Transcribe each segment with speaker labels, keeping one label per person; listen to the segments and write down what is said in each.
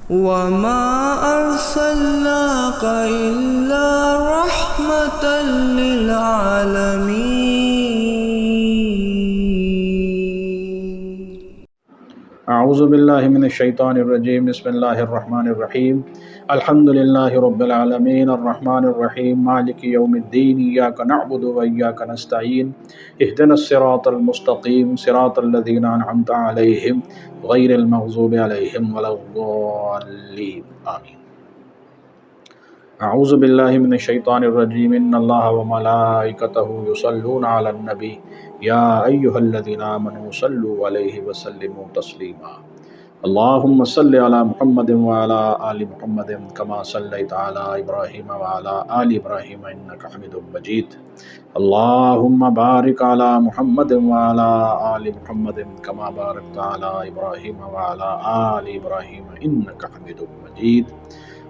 Speaker 1: وما أرسلناك إلا رحمة للعالمين.
Speaker 2: اعوذ باللہ من الشیطان الرجیم بسم اللہ الرحمن الرحیم الحمد للہ رب العالمین الرحمن الرحیم مالک یوم الدین ایاک نعبد و ایاک نستعین اہدنا الصراط المستقیم صراط الذین انعمت علیہم غیر المغضوب علیہم ولا الضالین آمین۔ اعوذ باللہ من الشیطان الرجیم ان اللہ وملائکتہ یصلون علی النبی یا ایہا الذین آمنوا صلوا علیہ وسلموا تسلیما اللہم صل علی محمد وعلی آل محمد کما صلیت علی ابراہیم وعلی آل ابراہیم انک حمید مجید اللہم بارک علی محمد وعلی آل محمد کما بارکت علی ابراہیم وعلی آل ابراہیم انک حمید مجید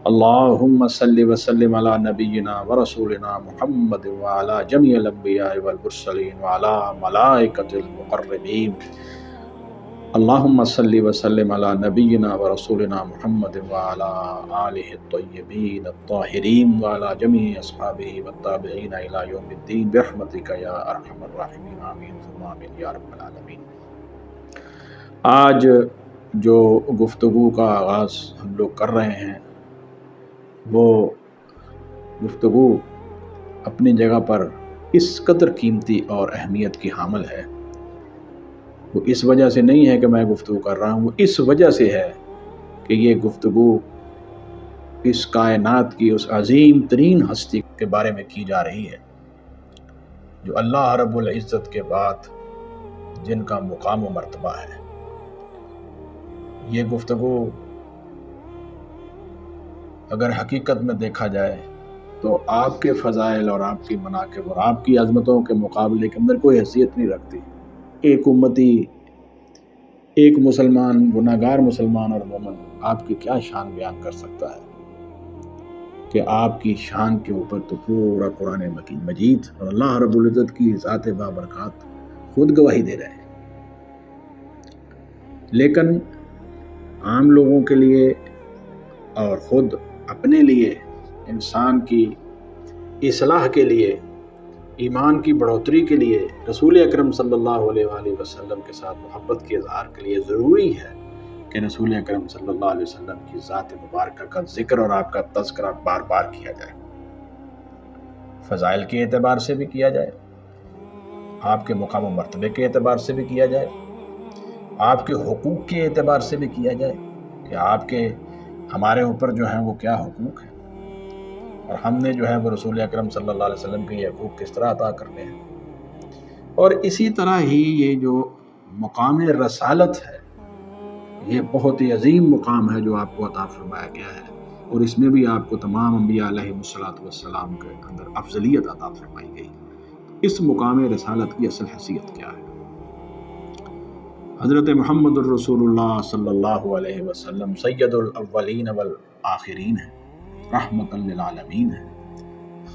Speaker 2: اللہم صلی وسلم علی نبینا ورسولنا محمد وعلی جمیع الانبیاء والمرسلین وعلی ملائکۃ المقربین اللہم صلی وسلم علی نبینا ورسولنا محمد وعلی آلہ الطیبین الطاہرین وعلی جمیع اصحابہ والتابعین الی یوم الدین برحمتک یا ارحم الراحمین آمین ثم آمین یا رب العالمین۔ آج جو گفتگو کا آغاز ہم لوگ کر رہے ہیں وہ گفتگو اپنی جگہ پر اس قدر قیمتی اور اہمیت کی حامل ہے۔ وہ اس وجہ سے نہیں ہے کہ میں گفتگو کر رہا ہوں، وہ اس وجہ سے ہے کہ یہ گفتگو اس کائنات کی اس عظیم ترین ہستی کے بارے میں کی جا رہی ہے جو اللہ رب العزت کے بعد جن کا مقام و مرتبہ ہے۔ یہ گفتگو اگر حقیقت میں دیکھا جائے تو آپ کے فضائل اور آپ کی مناقب اور آپ کی عظمتوں کے مقابلے کے اندر کوئی حیثیت نہیں رکھتی۔ ایک امتی، ایک مسلمان، گناہگار مسلمان اور مومن آپ کی کیا شان بیان کر سکتا ہے کہ آپ کی شان کے اوپر تو پورا قرآن مجید اور اللہ رب العزت کی ذات بابرکات خود گواہی دے رہے ہیں۔ لیکن عام لوگوں کے لیے اور خود اپنے لیے، انسان کی اصلاح کے لیے، ایمان کی بڑھوتری کے لیے، رسول اکرم صلی اللہ علیہ وآلہ وسلم کے ساتھ محبت کے اظہار کے لیے ضروری ہے کہ رسول اکرم صلی اللہ علیہ وسلم کی ذات مبارکہ کا ذکر اور آپ کا تذکرہ بار بار کیا جائے، فضائل کے اعتبار سے بھی کیا جائے، آپ کے مقام و مرتبے کے اعتبار سے بھی کیا جائے، آپ کے حقوق کے اعتبار سے بھی کیا جائے کہ آپ کے ہمارے اوپر جو ہیں وہ کیا حقوق ہیں اور ہم نے جو ہے وہ رسول اکرم صلی اللہ علیہ وسلم کے یہ حقوق کس طرح عطا کرنے ہیں۔ اور اسی طرح ہی یہ جو مقام رسالت ہے یہ بہت ہی عظیم مقام ہے جو آپ کو عطا فرمایا گیا ہے، اور اس میں بھی آپ کو تمام انبیاء علیہ السلام کے اندر افضلیت عطا فرمائی گئی۔ اس مقام رسالت کی اصل حیثیت کیا ہے؟ حضرت محمد الرسول اللہ صلی اللہ علیہ وسلم سید الاولین والآخرین ہیں، رحمت للعالمین ہیں،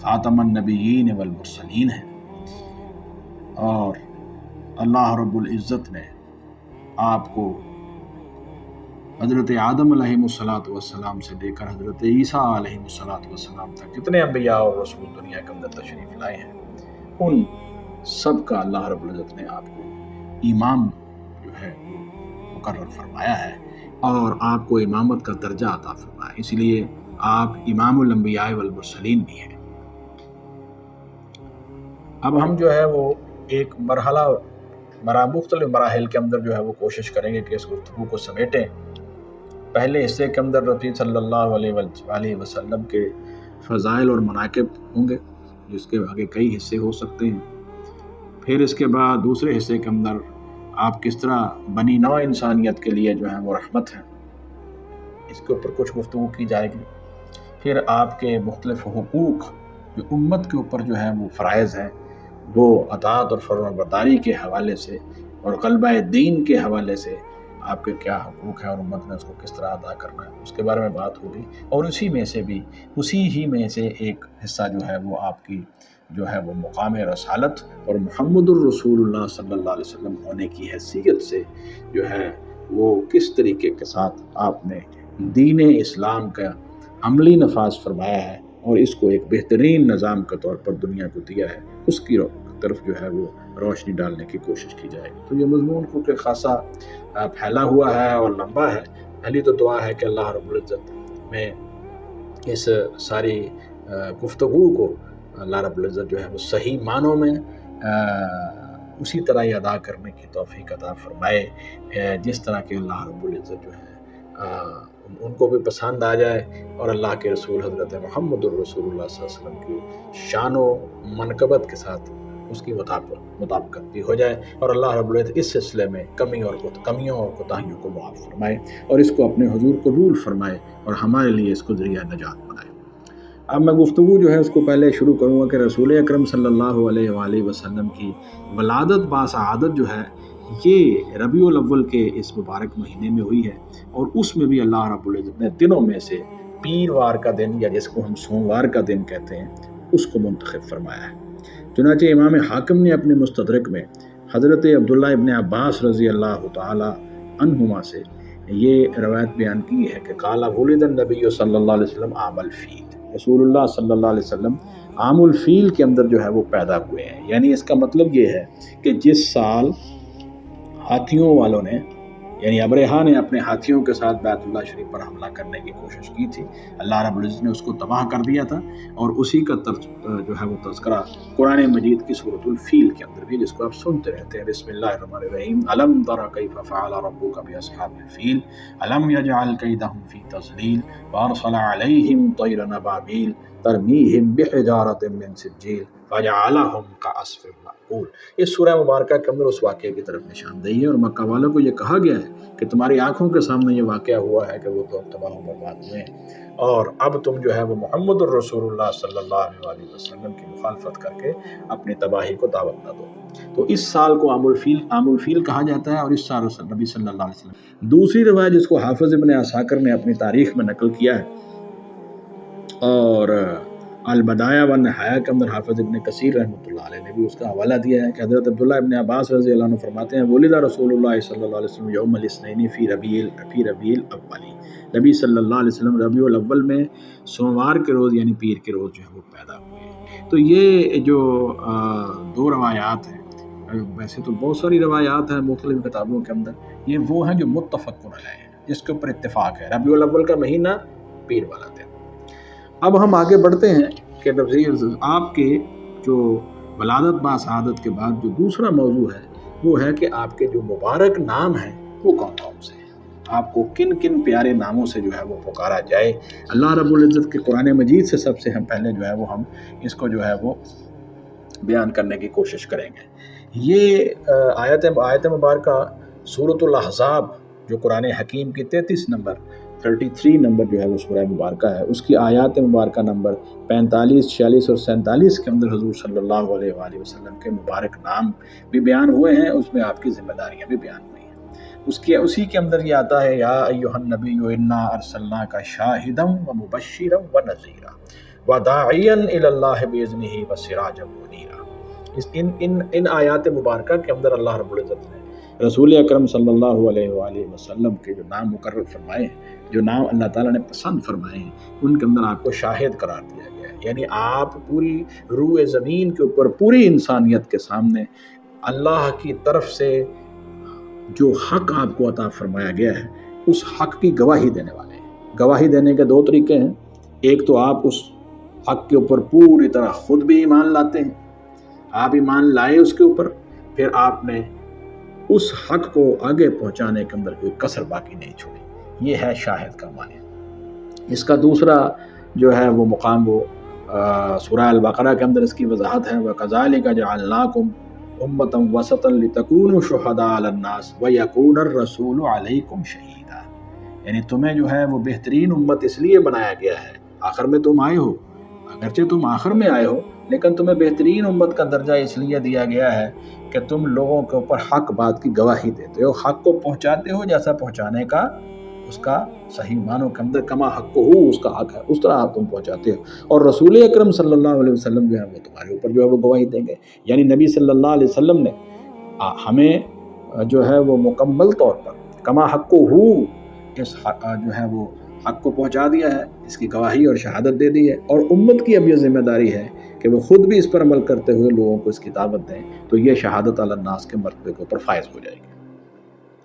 Speaker 2: خاتم النبیین والمرسلین ہیں، اور اللہ رب العزت نے آپ کو حضرت آدم علیہ السلام سے لے کر حضرت عیسیٰ علیہ السلام تک جتنے انبیاء اور رسول دنیا کے اندر تشریف لائے ہیں ان سب کا اللہ رب العزت نے آپ کو امام جو ہے مقرر فرمایا ہے اور آپ کو امامت کا درجہ عطا فرمایا، اس لیے آپ امام الانبیاء والمرسلین بھی ہیں۔ اب ہم جو ہے وہ ایک مختلف مراحل کے اندر جو ہے وہ کوشش کریں گے کہ اس گفتگو کو سمیٹیں۔ پہلے حصے کے اندر رسول صلی اللہ علیہ وسلم کے فضائل اور مناقب ہوں گے جس کے آگے کئی حصے ہو سکتے ہیں، پھر اس کے بعد دوسرے حصے کے اندر آپ کس طرح بنی نوع انسانیت کے لیے جو ہے وہ رحمت ہے، اس کے اوپر کچھ گفتگو کی جائے گی۔ پھر آپ کے مختلف حقوق جو امت کے اوپر جو ہے وہ فرائض ہیں وہ اطاعت اور فرمانبرداری کے حوالے سے اور غلبہ دین کے حوالے سے آپ کے کیا حقوق ہیں اور امت نے اس کو کس طرح ادا کرنا ہے، اس کے بارے میں بات ہوگی۔ اور اسی ہی میں سے ایک حصہ جو ہے وہ آپ کی جو ہے وہ مقام رسالت اور محمد الرسول اللہ صلی اللہ علیہ وسلم ہونے کی حیثیت سے جو ہے وہ کس طریقے کے ساتھ آپ نے دین اسلام کا عملی نفاذ فرمایا ہے اور اس کو ایک بہترین نظام کے طور پر دنیا کو دیا ہے، اس کی طرف جو ہے وہ روشنی ڈالنے کی کوشش کی جائے گی۔ تو یہ مضمون کو خاصا پھیلا ہوا ہے اور لمبا ہے۔ پہلی تو دعا ہے کہ اللہ رب العزت میں اس ساری گفتگو کو اللہ رب العزت جو ہے وہ صحیح معنوں میں اسی طرح ہی ادا کرنے کی توفیق عطا فرمائے جس طرح کہ اللہ رب العزت جو ہے ان کو بھی پسند آ جائے، اور اللہ کے رسول حضرت محمد الرسول اللہ صلی اللہ علیہ وسلم کی شان و منقبت کے ساتھ اس کی مطابقت بھی ہو جائے، اور اللہ رب العزت اس سلسلے میں کمیوں اور کوتاہیوں کو معاف فرمائے اور اس کو اپنے حضور قبول فرمائے اور ہمارے لیے اس کو ذریعہ نجات بنائے۔ اب میں گفتگو جو ہے اس کو پہلے شروع کروں گا کہ رسول اکرم صلی اللہ علیہ وآلہ وسلم کی ولادت باسعادت جو ہے یہ ربیع الاول کے اس مبارک مہینے میں ہوئی ہے، اور اس میں بھی اللہ رب العزت نے دنوں میں سے پیروار کا دن، یا جس کو ہم سوموار کا دن کہتے ہیں، اس کو منتخب فرمایا ہے۔ چنانچہ امام حاکم نے اپنے مستدرک میں حضرت عبداللہ ابن عباس رضی اللہ تعالی عنہما سے یہ روایت بیان کی ہے کہ قال ولد النبی صلی اللہ علیہ وسلم عام الفیل، رسول اللہ صلی اللہ علیہ وسلم عام الفیل کے اندر جو ہے وہ پیدا ہوئے ہیں۔ یعنی اس کا مطلب یہ ہے کہ جس سال ہاتھیوں والوں نے، یعنی ابرہا نے اپنے ہاتھیوں کے ساتھ بیت اللہ شریف پر حملہ کرنے کی کوشش کی تھی، اللہ رب العزت نے اس کو تباہ کر دیا تھا، اور اسی کا جو ہے وہ تذکرہ قرآن مجید کی سورۃ الفیل کے اندر بھی، جس کو آپ سنتے رہتے ہیں۔ بسم اللہ الرحمن الرحیم، الم تر کیف فعل ربک باصحاب الفیل الم یجعل کیدہم فی تضلیل وارسل علیہم طیرا ابابیل ترمیہم بحجارۃ من سجیل فجعلہم کعصف مأکول۔ اس سورہ مبارکہ کے اندر اس واقعے کی طرف نشاندہی ہے، اور مکہ والوں کو یہ کہا گیا ہے کہ تمہاری آنکھوں کے سامنے یہ واقعہ ہوا ہے کہ وہ تو تباہ و برباد ہوئے ہیں، اور اب تم جو ہے وہ محمد الرسول اللہ صلی اللہ علیہ وسلم کی مخالفت کر کے اپنی تباہی کو دعوت نہ دو۔ تو اس سال کو عام الفیل کہا جاتا ہے، اور اس سال نبی صلی اللہ علیہ وسلم۔ دوسری روایت جس کو حافظ ابن عساکر نے اپنی تاریخ میں نقل کیا ہے، اور البدایہ و النہایہ کے اندر حافظ ابن کثیر رحمۃ اللہ علیہ نے بھی اس کا حوالہ دیا ہے کہ حضرت عبداللہ ابن عباس رضی اللہ عنہ فرماتے ہیں ولد رسول اللہ صلی اللہ علیہ وسلم یوم الاثنین فی ربیع الاول، نبی صلی اللہ علیہ وسلم ربیع الاول میں سوموار کے روز یعنی پیر کے روز جو ہے وہ پیدا ہوئے۔ تو یہ جو دو روایات ہیں، ویسے تو بہت ساری روایات ہیں مختلف کتابوں کے اندر، یہ وہ ہیں جو متفق علیہ ہیں، جس کے اوپر اتفاق ہے، ربیع الاول کا مہینہ، پیر والا دن۔ اب ہم آگے بڑھتے ہیں کہ آپ کے جو ولادت باسعادت کے بعد جو دوسرا موضوع ہے وہ ہے کہ آپ کے جو مبارک نام ہیں وہ کون کون سے ہیں، آپ کو کن کن پیارے ناموں سے جو ہے وہ پکارا جائے۔ اللہ رب العزت کے قرآن مجید سے سب سے ہم پہلے جو ہے وہ ہم اس کو جو ہے وہ بیان کرنے کی کوشش کریں گے۔ یہ آیت مبارکہ سورۃ الاحزاب جو قرآن حکیم کی 33 نمبر جو ہے وہ سورہ مبارکہ ہے، اس کی آیات مبارکہ نمبر 45، 46 اور 47 کے اندر حضور صلی اللہ علیہ وآلہ وسلم کے مبارک نام بھی بیان ہوئے ہیں، اس میں آپ کی ذمہ داریاں بھی بیان ہوئی ہیں۔ اسی کے اندر یہ آتا ہے یا ایھا النبی انا ارسلناک شاہدا ومبشرا ونذیرا وداعیا الی اللہ باذنہ وسراجا منیرا۔ ان آیات مبارکہ کے اندر اللہ رب العزت نے رسول اکرم صلی اللہ علیہ وآلہ وسلم کے جو نام مقرر فرمائے ہیں، جو نام اللہ تعالیٰ نے پسند فرمائے ہیں، ان کے اندر آپ کو شاہد قرار دیا گیا ہے، یعنی آپ پوری روح زمین کے اوپر پوری انسانیت کے سامنے اللہ کی طرف سے جو حق آپ کو عطا فرمایا گیا ہے اس حق کی گواہی دینے والے ہیں۔ گواہی دینے کے دو طریقے ہیں، ایک تو آپ اس حق کے اوپر پوری طرح خود بھی ایمان لاتے ہیں، آپ ایمان لائے اس کے اوپر، پھر آپ نے اس حق کو آگے پہنچانے کے اندر کوئی کسر باقی نہیں چھوڑی، یہ ہے شاہد کا معنی۔ اس کا دوسرا جو ہے وہ مقام وہ سورہ البقرہ کے اندر اس کی وضاحت ہے، وَكَذَلِكَ جَعَلْنَاكُمْ أُمَّةً وَسَطًا لِتَكُونُوا شُهَدَاءَ عَلَى النَّاسِ وَيَكُونَ الرَّسُولُ عَلَيْكُمْ شَهِيدًا، یعنی تمہیں جو ہے وہ بہترین امت اس لیے بنایا گیا ہے، آخر میں تم آئے ہو، اگرچہ تم آخر میں آئے ہو لیکن تمہیں بہترین امت کا درجہ اس لیے دیا گیا ہے کہ تم لوگوں کے اوپر حق بات کی گواہی دیتے ہو، حق کو پہنچاتے ہو جیسا پہنچانے کا اس کا صحیح معنوں کے اندر کما حق کو ہو، اس کا حق ہے، اس طرح آپ تم پہنچاتے ہو، اور رسول اکرم صلی اللہ علیہ وسلم جو ہے وہ تمہارے اوپر جو ہے وہ گواہی دیں گے۔ یعنی نبی صلی اللہ علیہ وسلم نے ہمیں جو ہے وہ مکمل طور پر کما حق کو ہو اس جو ہے وہ حق کو پہنچا دیا ہے، اس کی گواہی اور شہادت دے دی ہے، اور امت کی اب یہ ذمہ داری ہے کہ وہ خود بھی اس پر عمل کرتے ہوئے لوگوں کو اس کی دعوت دیں، تو یہ شہادت علی الناس کے مرتبے کے اوپر فائز ہو جائے گی۔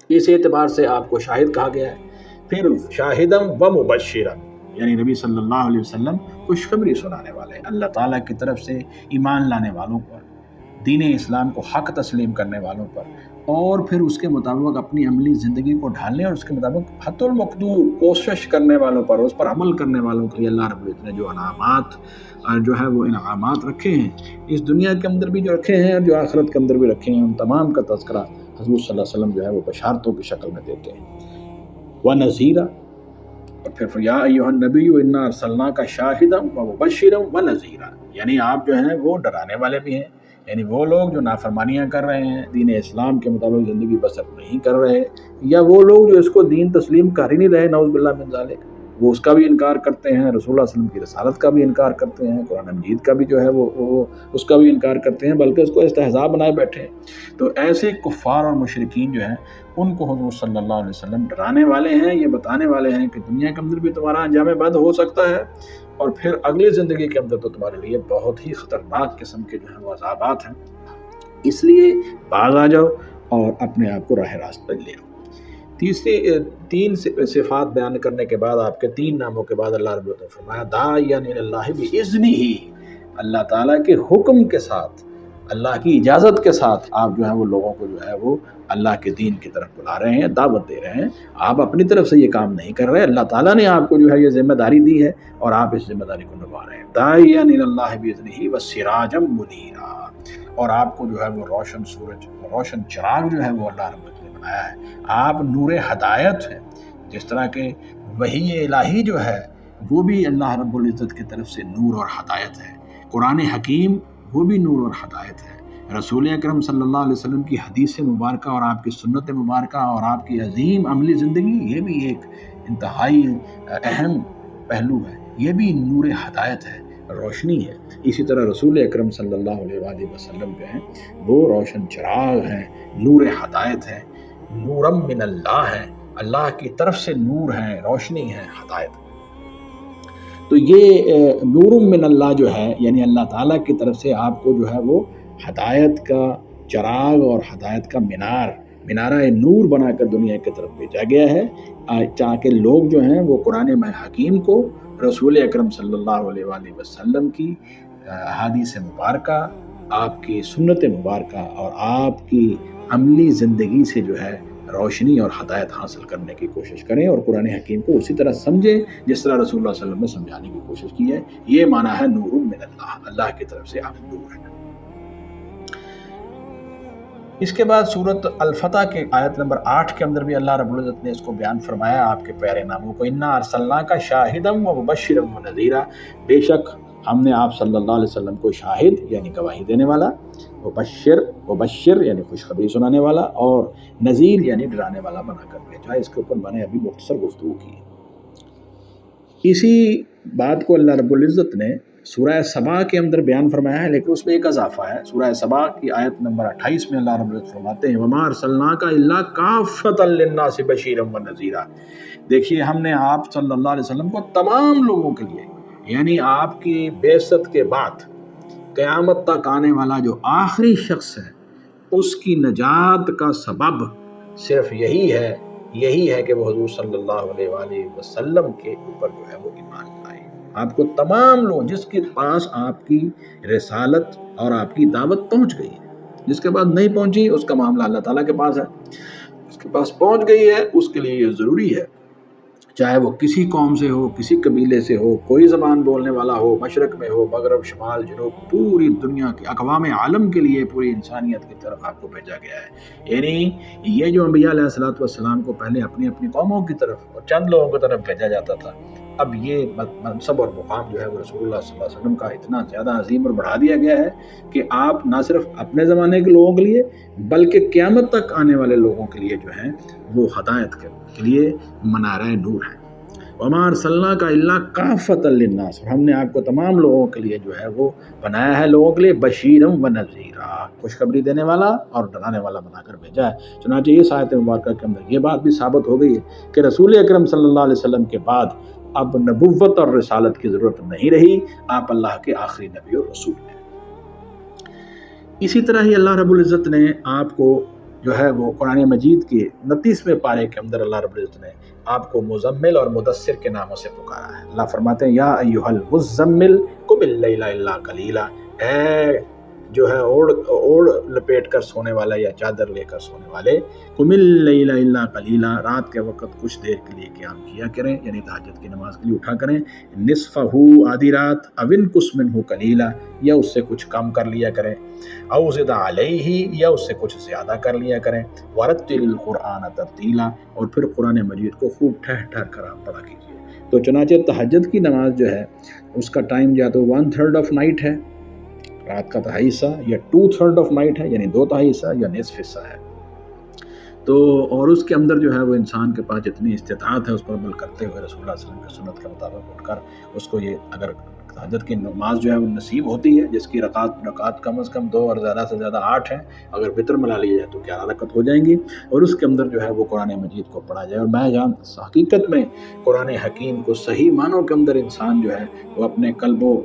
Speaker 2: اس اعتبار سے آپ کو شاہد کہا گیا ہے۔ پھر شاہدم و مبشرم، یعنی نبی صلی اللہ علیہ وسلم خوشخبری سنانے والے، اللہ تعالیٰ کی طرف سے ایمان لانے والوں پر، دین اسلام کو حق تسلیم کرنے والوں پر، اور پھر اس کے مطابق اپنی عملی زندگی کو ڈھالنے اور اس کے مطابق حتی المقدور کوشش کرنے والوں پر، اس پر عمل کرنے والوں کے لیے اللہ رب العزت نے جو انعامات جو ہے وہ انعامات رکھے ہیں، اس دنیا کے اندر بھی جو رکھے ہیں اور جو آخرت کے اندر بھی رکھے ہیں، ان تمام کا تذکرہ حضور صلی اللہ علیہ وسلم جو ہے وہ بشارتوں کی شکل میں دیتے ہیں۔ وَنَذِيرًا، اور پھر یا ایھا النبی انا ارسلناک شاہدا ومبشرا ونذیرا، یعنی آپ جو ہیں وہ ڈرانے والے بھی ہیں، یعنی وہ لوگ جو نافرمانیاں کر رہے ہیں، دین اسلام کے مطابق زندگی بسر نہیں کر رہے، یا وہ لوگ جو اس کو دین تسلیم کر ہی نہیں رہے، نعوذ باللہ من ذالک، وہ اس کا بھی انکار کرتے ہیں، رسول اللہ صلی اللہ علیہ وسلم کی رسالت کا بھی انکار کرتے ہیں، قرآن مجید کا بھی جو ہے وہ اس کا بھی انکار کرتے ہیں، بلکہ اس کو استہزاء بنائے بیٹھے ہیں۔ تو ایسے کفار اور مشرکین جو ہیں ان کو حضور صلی اللہ علیہ وسلم ڈرانے والے ہیں، یہ بتانے والے ہیں کہ دنیا کے اندر بھی تمہارا انجام بد ہو سکتا ہے، اور پھر اگلی زندگی کے اندر تو تمہارے لیے بہت ہی خطرناک قسم کے جو ہیں وہ عذابات ہیں، اس لیے باز آ جاؤ اور اپنے آپ کو راہ راست پر لے آؤ۔ تین صفات بیان کرنے کے بعد، آپ کے 3 ناموں کے بعد اللہ رب العزت نے فرمایا داعیا الی اللہ باذنہ، اللہ تعالیٰ کے حکم کے ساتھ، اللہ کی اجازت کے ساتھ آپ جو ہے وہ لوگوں کو جو ہے وہ اللہ کے دین کی طرف بلا رہے ہیں، دعوت دے رہے ہیں۔ آپ اپنی طرف سے یہ کام نہیں کر رہے، اللہ تعالیٰ نے آپ کو جو ہے یہ ذمہ داری دی ہے اور آپ اس ذمہ داری کو نبھا رہے ہیں۔ داعیا الی اللہ باذنہ وسراجا منیرا، اور آپ کو جو ہے وہ روشن سورج، روشن چراغ جو ہے وہ اللہ رب العزت نے بنایا ہے۔ آپ نور ہدایت ہیں، جس طرح کہ وحی الہی جو ہے وہ بھی اللہ رب العزت کی طرف سے نور اور ہدایت ہے، قرآن حکیم وہ بھی نور اور ہدایت ہے، رسول اکرم صلی اللہ علیہ وسلم کی حدیث مبارکہ اور آپ کی سنت مبارکہ اور آپ کی عظیم عملی زندگی، یہ بھی ایک انتہائی اہم پہلو ہے، یہ بھی نور ہدایت ہے، روشنی ہے۔ اسی طرح رسول اکرم صلی اللہ علیہ وآلہ وسلم جو ہیں وہ روشن چراغ ہیں، نور ہدایت ہے، نورم من اللہ ہے، اللہ کی طرف سے نور ہے، روشنی ہے، ہدایت۔ تو یہ نور من اللہ جو ہے، یعنی اللہ تعالیٰ کی طرف سے آپ کو جو ہے وہ ہدایت کا چراغ اور ہدایت کا منارہ نور بنا کر دنیا کی طرف بھیجا گیا ہے، تاکہ لوگ جو ہیں وہ قرآن حکیم کو، رسول اکرم صلی اللہ علیہ وآلہ وسلم کی احادیث مبارکہ، آپ کی سنت مبارکہ اور آپ کی عملی زندگی سے جو ہے روشنی اور ہدایت حاصل کرنے کی کوشش کریں، اور قرآن حکیم کو اسی طرح سمجھیں جس طرح رسول اللہ صلی اللہ علیہ وسلم نے سمجھانے کی کوشش کی ہے۔ یہ معنی ہے نور من اللہ، اللہ کی طرف سے آپ نور ہیں۔ اس کے بعد سورۃ الفتح کے آیت نمبر 8 کے اندر بھی اللہ رب العزت نے اس کو بیان فرمایا، آپ کے پیارے ناموں کو، انا ارسلناک شاہدا ومبشرا ونذیرا، بے شک ہم نے آپ صلی اللہ علیہ وسلم کو شاہد یعنی گواہی دینے والا، مبشر یعنی خوشخبری سنانے والا، اور نذیر یعنی ڈرانے والا بنا کر بھیجا۔ اس کے اوپر میں نے ابھی مختصر گفتگو کی۔ اسی بات کو اللہ رب العزت نے سورہ سبا کے اندر بیان فرمایا ہے، لیکن اس میں ایک اضافہ ہے۔ سورہ سبا کی آیت نمبر 28 میں اللہ رب العزت فرماتے ہیں وَمَا أَرْسَلْنَاكَ إِلَّا كَافَّةً لِلنَّاسِ بَشِيرًا وَنَذِيرًا، دیکھیے ہم نے آپ صلی اللہ علیہ وسلم کو تمام لوگوں کے لیے، یعنی آپ کی بعثت کے بعد قیامت تک آنے والا جو آخری شخص ہے، اس کی نجات کا سبب صرف یہی ہے کہ وہ حضور صلی اللہ علیہ وآلہ وسلم کے اوپر جو ہے وہ ایمان لائے۔ آپ کو تمام لوگ، جس کے پاس آپ کی رسالت اور آپ کی دعوت پہنچ گئی ہے، جس کے بعد نہیں پہنچی اس کا معاملہ اللہ تعالیٰ کے پاس ہے، اس کے پاس پہنچ گئی ہے اس کے لیے یہ ضروری ہے، چاہے وہ کسی قوم سے ہو، کسی قبیلے سے ہو، کوئی زبان بولنے والا ہو، مشرق میں ہو، مغرب، شمال، جنوب، پوری دنیا کے اقوام عالم کے لیے، پوری انسانیت کی طرف آپ کو بھیجا گیا ہے۔ یعنی یہ جو انبیاء علیہ الصلوۃ والسلام کو پہلے اپنی قوموں کی طرف اور چند لوگوں کی طرف بھیجا جاتا تھا، اب یہ منصب اور مقام جو ہے وہ رسول اللہ صلی اللہ علیہ وسلم کا اتنا زیادہ عظیم اور بڑھا دیا گیا ہے کہ آپ نہ صرف اپنے زمانے کے لوگوں کے لیے بلکہ قیامت تک آنے والے لوگوں کے لیے جو ہیں وہ ہدایت کے لیے منارہ نور ہیں۔ وما ارسلناک الا کافۃ للناس، اور ہم نے آپ کو تمام لوگوں کے لیے جو ہے وہ بنایا ہے، لوگوں کے لیے بشیرا و نذیرا، خوشخبری دینے والا اور ڈرانے والا بنا کر بھیجا ہے۔ چنانچہ اس آیت مبارکہ کے اندر یہ بات بھی ثابت ہو گئی ہے کہ رسول اکرم صلی اللہ علیہ وسلم کے بعد اب نبوت اور رسالت کی ضرورت نہیں رہی، آپ اللہ کے آخری نبی اور رسول ہیں۔ اسی طرح ہی اللہ رب العزت نے آپ کو جو ہے وہ قرآن مجید کے 29ویں پارے کے اندر اللہ رب العزت نے آپ کو مزمل اور مدثر کے ناموں سے پکارا ہے۔ اللہ فرماتے ہیں یا ایھا المزمل قم اللیل الا قلیلا، اے جو ہے اوڑھ لپیٹ کر سونے والا یا چادر لے کر سونے والے، قم اللیل الا قلیلا، رات کے وقت کچھ دیر کے لیے قیام کیا کریں، یعنی تہجد کی نماز کے لیے اٹھا کریں، نصفہ، آدھی رات، او انقص منہ قلیلا، یا اس سے کچھ کم کر لیا کریں، او زد علیہ، یا اس سے کچھ زیادہ کر لیا کریں، ورتل القرآن ترتیلا، اور پھر قرآن مجید کو خوب ٹھہر ٹھہر کر آپ پڑھا کیجیے۔ تو چنانچہ تہجد کی نماز جو ہے اس کا ٹائم یا تو 1/3 آف نائٹ ہے، رات کا تہائی حصہ، یا 2/3 آف نائٹ ہے، یعنی 2 حصہ، یا نصف حصہ ہے۔ تو اور اس کے اندر جو ہے وہ انسان کے پاس جتنی استطاعت ہے اس پر عمل کرتے ہوئے رسول اللہ صلی اللہ علیہ وسلم کی سنت کے مطابق اٹھ کر اس کو یہ اگر تہجد کی نماز جو ہے وہ نصیب ہوتی ہے، جس کی رکعات کم از کم 2 اور زیادہ سے زیادہ 8 ہیں، اگر وتر ملا لی جائے تو 11 رکعت ہو جائیں گی، اور اس کے اندر جو ہے وہ قرآن مجید کو پڑھا جائے۔ اور میں جان حقیقت میں قرآن حکیم کو صحیح معنوں کے اندر انسان جو ہے وہ اپنے قلب و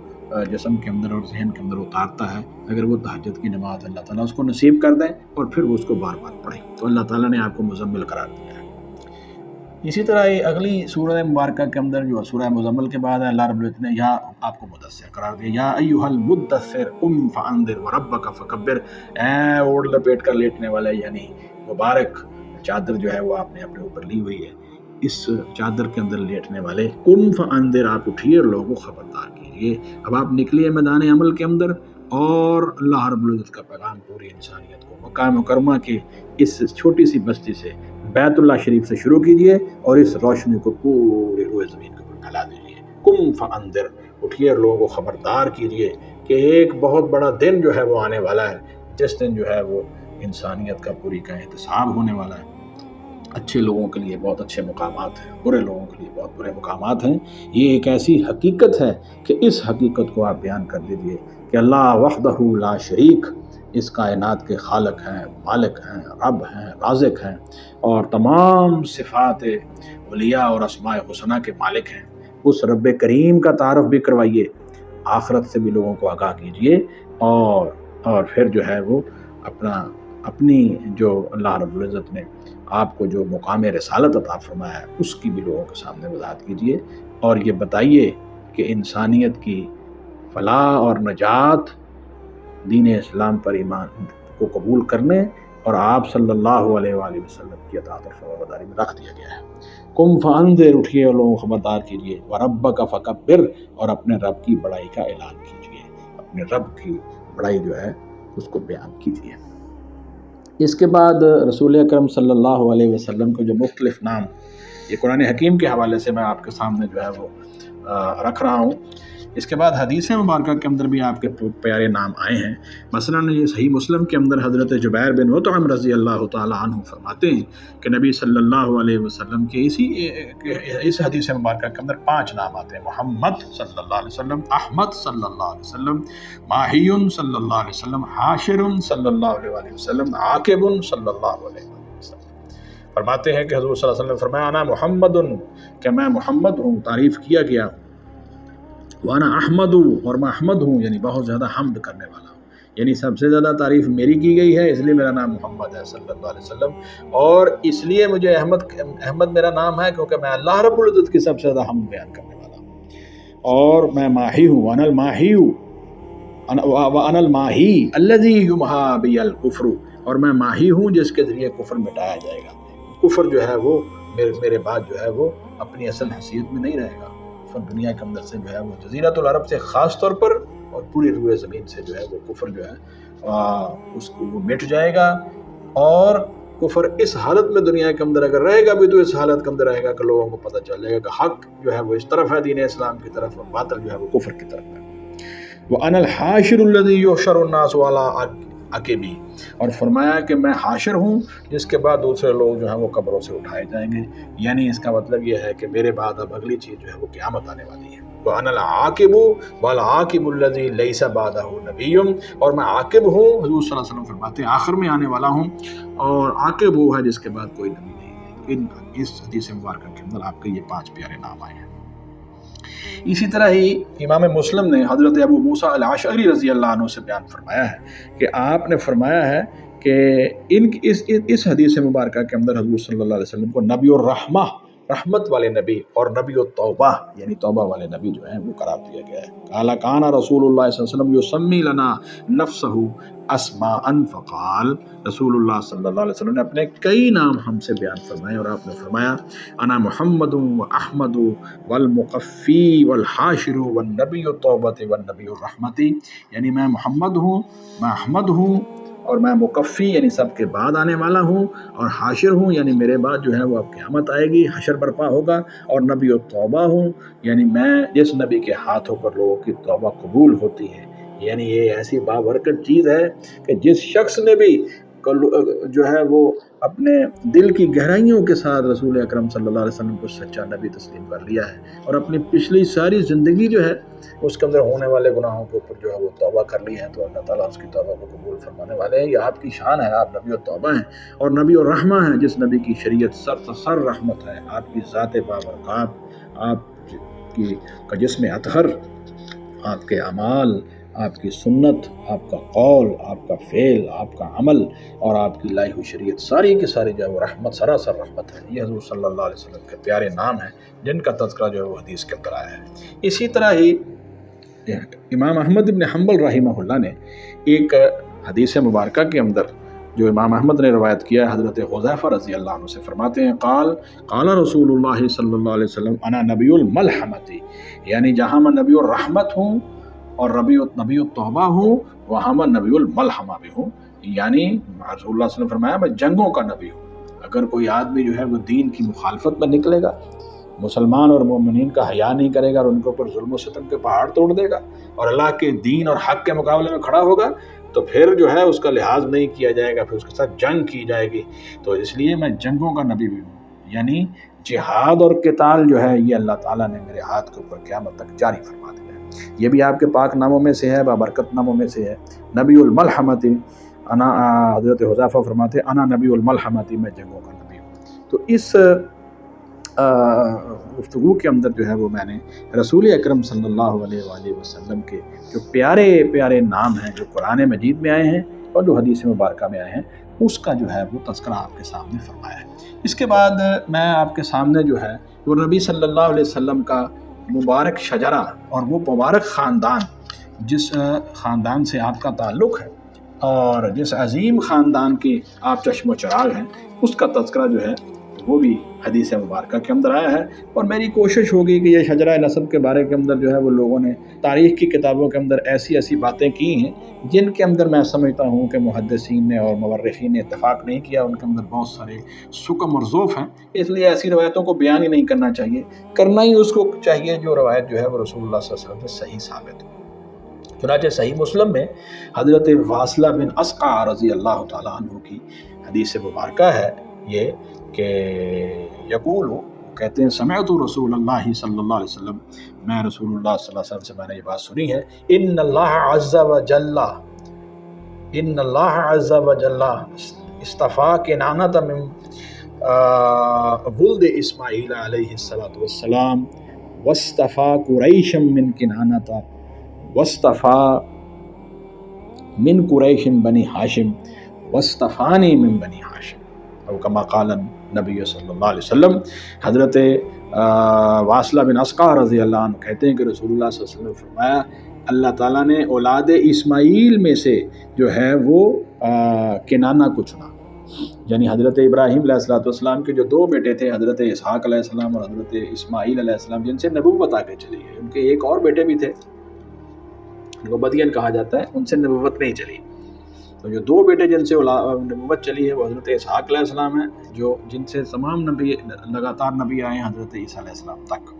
Speaker 2: جسم کے اندر اور ذہن کے اندر اتارتا ہے اگر وہ تہجد کی نماز اللہ تعالیٰ اس کو نصیب کر دیں اور پھر وہ اس کو بار بار پڑھیں، تو اللہ تعالیٰ نے آپ کو مزمل قرار دیا ہے۔ اسی طرح اگلی سورہ مبارکہ کے اندر جو سورہ مزمل کے بعد ہے، اللہ رب العزت نے یا آپ کو مدثر قرار دیا، یا ایھا المدثر قم فانذر وربک فکبر، اے اوڑھ لپیٹ کر لیٹنے والے، یعنی مبارک چادر جو ہے وہ آپ نے اپنے اوپر لی ہوئی ہے، اس چادر کے اندر لیٹنے والے، قم فانذر، آپ اٹھیے اور لوگوں کو خبردار کیجیے۔ اب آپ نکلیے میدان عمل کے اندر اور اللہ رب العزت کا پیغام پوری انسانیت کو مکہ مکرمہ کے اس چھوٹی سی بستی سے بیت اللہ شریف سے شروع کیجئے اور اس روشنی کو پورے روئے زمین کے اوپر پھیلا دیجئے۔ قم فانذر، اٹھیے اور لوگوں کو خبردار کیجئے کہ ایک بہت بڑا دن جو ہے وہ آنے والا ہے، جس دن جو ہے وہ انسانیت کا پوری کا احتساب ہونے والا ہے۔ اچھے لوگوں کے لیے بہت اچھے مقامات ہیں، برے لوگوں کے لیے بہت برے مقامات ہیں۔ یہ ایک ایسی حقیقت ہے کہ اس حقیقت کو آپ بیان کر دیجئے کہ اللہ وحدہ لا شریک اس کائنات کے خالق ہیں، مالک ہیں، رب ہیں، رازق ہیں، اور تمام صفات اولیاء اور اسماء حسنہ کے مالک ہیں۔ اس رب کریم کا تعارف بھی کروائیے، آخرت سے بھی لوگوں کو آگاہ کیجئے، اور پھر جو ہے وہ اپنی جو اللہ رب العزت نے آپ کو جو مقام رسالت عطا فرمایا ہے اس کی بھی لوگوں کے سامنے وضاحت کیجئے، اور یہ بتائیے کہ انسانیت کی فلاح اور نجات دین اسلام پر ایمان کو قبول کرنے اور آپ صلی اللہ علیہ وآلہ وسلم کی اطاعت اور فرمانبرداری میں رکھ دیا گیا ہے۔ قم فانذر، اٹھیے اور لوگوں کو خبردار کیجئے، وربک فکبر، اور اپنے رب کی بڑائی کا اعلان کیجئے، اپنے رب کی بڑائی جو ہے اس کو بیان کیجئے۔ اس کے بعد رسول اکرم صلی اللہ علیہ وسلم کو جو مختلف نام یہ قرآن حکیم کے حوالے سے میں آپ کے سامنے جو ہے وہ رکھ رہا ہوں، اس کے بعد حدیث مبارکہ کے اندر بھی آپ کے پیارے نام آئے ہیں۔ مثلاً یہ صحیح مسلم کے اندر حضرت جبیر بن مطعم رضی اللہ تعالیٰ عنہ فرماتے ہیں کہ نبی صلی اللہ علیہ وسلم کے اس حدیث مبارکہ کے اندر 5 نام آتے ہیں: محمد صلی اللہ علیہ وسلم، احمد صلی اللہ علیہ وسلم، ماہی صلی اللہ علیہ وسلم، حاشر صلی اللہ علیہ وسلم، عاقب صلی اللہ علیہ وسلم۔ فرماتے ہیں کہ حضور صلی اللہ علیہ وسلم نے فرمایا انا محمد، کہ میں محمد ہوں، تعریف کیا گیا، وانا احمد، اور میں احمد ہوں، یعنی بہت زیادہ حمد کرنے والا ہوں، یعنی سب سے زیادہ تعریف میری کی گئی ہے، اس لیے میرا نام محمد ہے صلی اللہ علیہ وسلم، اور اس لیے مجھے احمد میرا نام ہے کیونکہ میں اللہ رب العزت کی سب سے زیادہ حمد بیان کرنے والا ہوں، اور میں ماہی ہوں، وانا الماہی، وانا الماہی الذی یمحا بی الکفر، اور میں ماہی ہوں جس کے ذریعے کفر مٹایا جائے گا۔ کفر جو ہے وہ میرے بعد جو ہے وہ اپنی اصل حیثیت میں نہیں رہے گا، کفر دنیا کے اندر سے جو ہے وہ جزیرۃ العرب سے خاص طور پر اور پوری روئے زمین سے جو ہے وہ کفر جو ہے اس کو وہ مٹ جائے گا، اور کفر اس حالت میں دنیا کے اندر اگر رہے گا بھی تو اس حالت کے اندر رہے گا کہ لوگوں کو پتہ چل جائے گا کہ حق جو ہے وہ اس طرف ہے، دین اسلام کی طرف، اور باطل جو ہے وہ کفر کی طرف ہے۔ وَأَنَا الْحَاشِرُ الَّذِي يُحْشَرُ النَّاسُ عَلَىٰ عقبی، اور فرمایا کہ میں حاشر ہوں جس کے بعد دوسرے لوگ جو ہیں وہ قبروں سے اٹھائے جائیں گے، یعنی اس کا مطلب یہ ہے کہ میرے بعد اب اگلی چیز جو ہے وہ قیامت آنے والی ہے۔ وَأَنَا الْعَاقِبُ وَالْعَاقِبُ الَّذِي لَيْسَ بَعْدَهُ نَبِيٌّ، اور میں عاقب ہوں، حضور صلی اللہ علیہ وسلم فرماتے ہیں آخر میں آنے والا ہوں، اور عاقب وہ ہے جس کے بعد کوئی نبی نہیں ہے۔ اس حدیث مبارکہ کے اندر آپ کے یہ 5 پیارے نام آئے ہیں۔ اسی طرح ہی امام مسلم نے حضرت ابو موسیٰ الاشعری رضی اللہ عنہ سے بیان فرمایا ہے کہ آپ نے فرمایا ہے کہ اس حدیث مبارکہ کے اندر حضور صلی اللہ علیہ وسلم کو نبی الرحمہ، رحمت والے نبی، اور نبی التوبہ یعنی توبہ والے نبی جو ہیں وہ قرار دیا گیا ہے۔ قال کان رسول اللہ صلی اللہ علیہ وسلم یسمی لنا نفسہ اسماء، فقال، رسول اللہ صلی اللہ علیہ وسلم نے اپنے کئی نام ہم سے بیان فرمائے، اور آپ نے فرمایا انا محمد و احمد والمقفی والحاشر والنبی التوبۃ والنبی الرحمت، یعنی میں محمد ہوں، میں احمد ہوں، اور میں مقفی یعنی سب کے بعد آنے والا ہوں، اور حاشر ہوں یعنی میرے بعد جو ہے وہ اب قیامت آئے گی، حشر برپا ہوگا، اور نبی التوبہ ہوں یعنی میں جس نبی کے ہاتھوں پر لوگوں کی توبہ قبول ہوتی ہے، یعنی یہ ایسی بابرکت چیز ہے کہ جس شخص نے بھی جو ہے وہ اپنے دل کی گہرائیوں کے ساتھ رسول اکرم صلی اللہ علیہ وسلم کو سچا نبی تسلیم کر لیا ہے، اور اپنی پچھلی ساری زندگی جو ہے اس کے اندر ہونے والے گناہوں کے اوپر جو ہے وہ توبہ کر لی ہے، تو اللہ تعالیٰ اس کی توبہ کو قبول فرمانے والے ہیں۔ یہ آپ کی شان ہے، آپ نبی التوبہ ہیں اور نبی الرحمہ ہیں، جس نبی کی شریعت سر تسر رحمت ہے، آپ کی ذات بابرکات، آپ کی کا جسم اطہر، آپ کے اعمال، آپ کی سنت، آپ کا قول، آپ کا فعل، آپ کا عمل، اور آپ کی لائی ہوئی شریعت ساری کی ساری جو ہے وہ رحمت، سراسر رحمت ہے۔ یہ حضور صلی اللہ علیہ وسلم کے پیارے نام ہیں جن کا تذکرہ جو ہے وہ حدیث کے اندر آیا ہے۔ اسی طرح ہی امام احمد بن حنبل رحمہ اللہ نے ایک حدیث مبارکہ کے اندر جو امام احمد نے روایت کیا ہے، حضرت حذیفہ رضی اللہ عنہ سے فرماتے ہیں قال رسول اللہ صلی اللہ علیہ وسلم انا نبی الملحمۃ، یعنی جہاں میں نبی الرحمت ہوں اور نبی التوبہ ہوں، وہاں میں نبی الملحمہ بھی ہوں، یعنی رسول اللہ صلی اللہ علیہ وسلم نے فرمایا میں جنگوں کا نبی ہوں۔ اگر کوئی آدمی جو ہے وہ دین کی مخالفت میں نکلے گا، مسلمان اور مومنین کا حیا نہیں کرے گا اور ان کے اوپر ظلم و ستم کے پہاڑ توڑ دے گا، اور اللہ کے دین اور حق کے مقابلے میں کھڑا ہوگا، تو پھر جو ہے اس کا لحاظ نہیں کیا جائے گا، پھر اس کے ساتھ جنگ کی جائے گی۔ تو اس لیے میں جنگوں کا نبی بھی ہوں، یعنی جہاد اور قتال جو ہے یہ اللہ تعالیٰ نے میرے ہاتھ کے اوپر قیامت تک جاری فرما دیا ہے۔ یہ بھی آپ کے پاک ناموں میں سے ہے، بابرکت ناموں میں سے ہے، نبی الملحمۃ۔ انا حضرت حذیفہ فرماتے انا نبی الملحمۃ، میں جنگوں کا نبی ہوں۔ تو اس گفتگو کے اندر جو ہے وہ میں نے رسول اکرم صلی اللہ علیہ وآلہ وسلم کے جو پیارے پیارے نام ہیں جو قرآن مجید میں آئے ہیں اور جو حدیث مبارکہ میں آئے ہیں، اس کا جو ہے وہ تذکرہ آپ کے سامنے فرمایا ہے۔ اس کے بعد میں آپ کے سامنے جو ہے وہ نبی صلی اللہ علیہ وسلم کا مبارک شجرہ اور وہ مبارک خاندان، جس خاندان سے آپ کا تعلق ہے اور جس عظیم خاندان کی آپ چشم و چراغ ہیں، اس کا تذکرہ جو ہے وہ بھی حدیث مبارکہ کے اندر آیا ہے۔ اور میری کوشش ہوگی کہ یہ شجرہ نسب کے بارے کے اندر جو ہے وہ لوگوں نے تاریخ کی کتابوں کے اندر ایسی ایسی باتیں کی ہیں جن کے اندر میں سمجھتا ہوں کہ محدثین نے اور مورخین نے اتفاق نہیں کیا، ان کے اندر بہت سارے سکم اور ذوف ہیں، اس لیے ایسی روایتوں کو بیان ہی نہیں کرنا چاہیے، کرنا ہی اس کو چاہیے جو روایت جو ہے وہ رسول اللہ صلی اللہ علیہ وسلم سے صحیح ثابت ہو۔ چنانچہ صحیح مسلم میں حضرت واصلہ بن اسقع رضی اللہ تعالیٰ عنہ کی حدیث مبارکہ ہے یہ کہ یقول، کہتے ہیں سمعت رسول اللہ صلی اللہ علیہ وسلم، میں رسول اللہ صلی اللہ علیہ وسلم سے میں نے یہ بات سنی ہے، ان اللہ عز و جل اصطفیٰ کنانۃ من ولد اسماعیل علیہ السلام واصطفیٰ قریشا من کنانۃ واصطفیٰ من قریش بنی ہاشم واصطفانی من بنی ہاشم، او کما قال نبی صلی اللہ علیہ وسلم۔ حضرت واصلہ بن اسقع رضی اللہ عنہ کہتے ہیں کہ رسول اللہ صلی اللہ علیہ وسلم نے فرمایا اللہ تعالیٰ نے اولاد اسماعیل میں سے جو ہے وہ کنانہ کو چنا، یعنی حضرت ابراہیم علیہ السلام کے جو 2 بیٹے تھے، حضرت اسحاق علیہ السلام اور حضرت اسماعیل علیہ السلام، جن سے نبوت آگے چلی ہے، ان کے ایک اور بیٹے بھی تھے، ان کو بدین کہا جاتا ہے، ان سے نبوت نہیں چلی، تو جو 2 بیٹے جن سے نبوت چلی ہے وہ حضرت اسحاق علیہ السلام ہیں، جو جن سے تمام نبی لگاتار نبی آئے ہیں حضرت عیسیٰ علیہ السلام تک،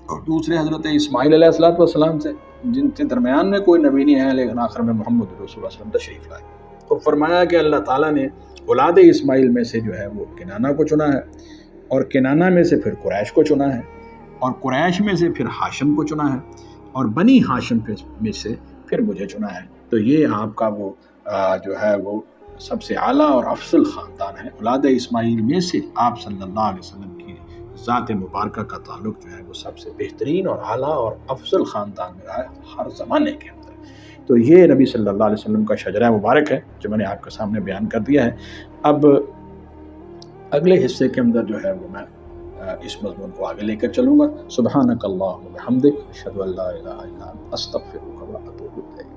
Speaker 2: اور دوسرے حضرت اسماعیل علیہ السلام سے جن کے درمیان میں کوئی نبی نہیں ہے، لیکن آخر میں محمد رسول اللہ صلی اللہ علیہ وسلم تشریف لائے۔ تو فرمایا کہ اللہ تعالیٰ نے اولاد اسماعیل میں سے جو ہے وہ کنانہ کو چنا ہے، اور کنانہ میں سے پھر قریش کو چنا ہے، اور قریش میں سے پھر ہاشم کو چنا ہے، اور بنی ہاشم میں سے پھر مجھے چنا ہے۔ تو یہ آپ کا وہ جو ہے وہ سب سے اعلیٰ اور افضل خاندان ہے۔ اولاد اسماعیل میں سے آپ صلی اللہ علیہ وسلم کی ذات مبارکہ کا تعلق جو ہے وہ سب سے بہترین اور اعلیٰ اور افضل خاندان میں رہا ہے ہر زمانے کے اندر۔ تو یہ نبی صلی اللہ علیہ وسلم کا شجرہ مبارک ہے جو میں نے آپ کے سامنے بیان کر دیا ہے۔ اب اگلے حصے کے اندر جو ہے وہ میں اس مضمون کو آگے لے کر چلوں گا۔ سبحانک اللہم و بحمدک، اشہد ان لا الہ الا انت، استغفرک و اتوب الیک۔